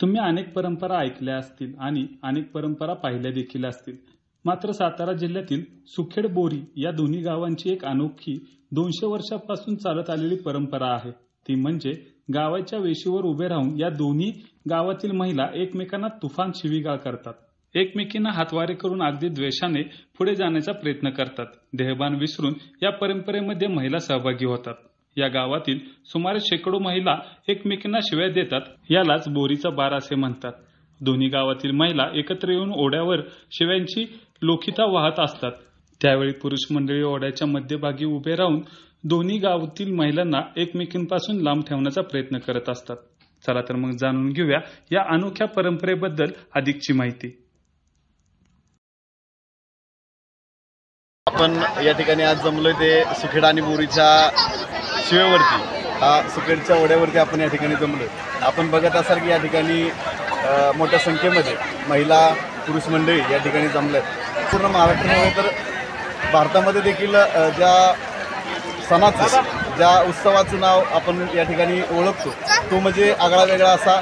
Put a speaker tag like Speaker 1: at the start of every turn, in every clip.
Speaker 1: तुम्ही अनेक परंपरा ऐकल्या असतील आणि अनेक परंपरा पाहिल्या देखील असतील. मात्र सातारा जिल्ह्यातील सुखेड बोरी या दोन्ही गावांची एक अनोखी 200 वर्षापासून चालत आलेली परंपरा आहे. ती म्हणजे गावाच्या वेशीवर उभे राहून या दोन्ही गावातील महिला एकमेकांना तुफान शिवीगाळ करतात. एकमेकींना हातवारे करून अगदी द्वेषाने पुढे जाण्याचा प्रयत्न करतात. देहभान विसरून या परंपरेमध्ये महिला सहभागी होतात. या गावातील सुमारे शेकडो महिला एकमेकींना शिव्या देतात. यालाच बोरीचा बार असे म्हणतात. दोन्ही गावातील महिला एकत्र येऊन ओढ्यावर शिव्यांची लोखिता वाहत असतात. त्यावेळी पुरुष मंडळी ओढ्याच्या मध्यभागी उभे राहून दोन्ही गावातील महिलांना एकमेकींपासून लांब ठेवण्याचा प्रयत्न करत असतात. चला तर मग जाणून घेऊया या अनोख्या परंपरेबद्दल अधिकची माहिती.
Speaker 2: आपण या ठिकाणी आज जमलोय ते सुखेड आणि बोरीच्या शिवेवरती, सुखेडच्या ओढ्यावरती आपण या ठिकाणी जमलोय. आपण बघत असाल की या ठिकाणी मोठ्या संख्येमध्ये महिला पुरुष मंडळी या ठिकाणी जमल्यात. पूर्ण महाराष्ट्रामध्ये तर भारतामध्ये देखील ज्या सणाचं, ज्या उत्सवाचं नाव आपण या ठिकाणी ओळखतो तो म्हणजे आगळा वेगळा असा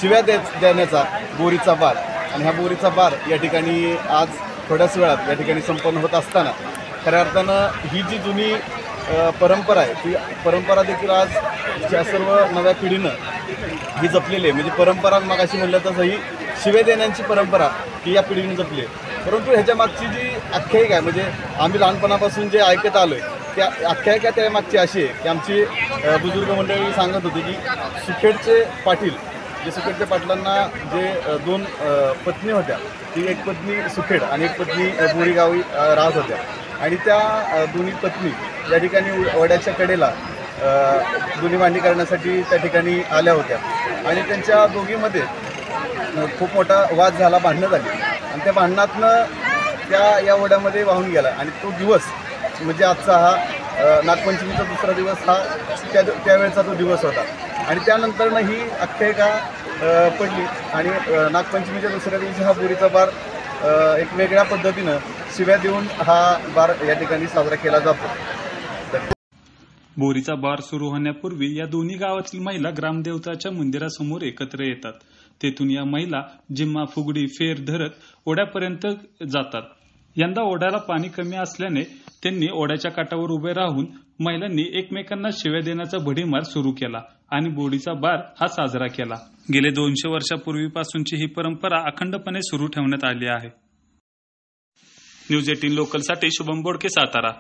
Speaker 2: शिव्या देण्याचा बोरीचा बार. आणि हा बोरीचा बार या ठिकाणी आज थोड्याच वेळात या ठिकाणी संपन्न होत असताना खऱ्या अर्थानं ही जी जुनी परंपरा आहे ती परंपरा देखील आज ज्या सर्व नव्या पिढीनं ही जपलेली आहे. म्हणजे परंपरा मगाशी म्हणलं तसं ही शिव्या देण्याची परंपरा ही या पिढीने जपली आहे. परंतु ह्याच्या मागची जी आख्यायिका आहे, म्हणजे आम्ही लहानपणापासून जे ऐकत आलो आहे त्या आख्यायिका त्या मागची अशी आहे की आमची बुजुर्ग मंडळी सांगत होती की सुखेडचे पाटील, जे सुखेडच्या पाटलांना जे दोन पत्नी होत्या, ती एक पत्नी सुखेड आणि एक पत्नी बोरी गावी राहत होत्या. आणि त्या दोन्ही पत्नी या ठिकाणी ओढ्याच्या कडेला दोन्ही भांडी करण्यासाठी त्या ठिकाणी आल्या होत्या. आणि त्यांच्या दोघीमध्ये खूप मोठा वाद झाला, भांडणं झाली. आणि त्या भांडणातनं त्या या ओढ्यामध्ये वाहून गेला. आणि तो दिवस म्हणजे आजचा हा नागपंचमीचा दुसरा दिवस हा त्यावेळेचा तो दिवस होता. आणि त्यानंतरनं ही आख्यायिका पडली आणि नागपंचमीच्या दुसऱ्या दिवशी हा बोरीचा बार एक वेगळ्या पद्धतीनं शिव्या देऊन हा बार या ठिकाणी साजरा केला जातो.
Speaker 1: बोरीचा बार सुरू होण्यापूर्वी या दोन्ही गावातील महिला ग्रामदेवताच्या मंदिरासमोर एकत्र येतात. तेथून या महिला जिम्मा, फुगडी, फेर धरत ओढ्यापर्यंत जातात. यंदा ओढ्याला पाणी कमी असल्याने त्यांनी ओढ्याच्या काठावर उभे राहून महिलांनी एकमेकांना शिव्या देण्याचा भडीमार सुरू केला आणि बोरीचा बार हा साजरा केला. गेले 200 वर्षापूर्वीपासूनची ही परंपरा अखंडपणे सुरू ठेवण्यात आली आहे. न्यूज 18 लोकलसाठी शुभम बोडके, सातारा.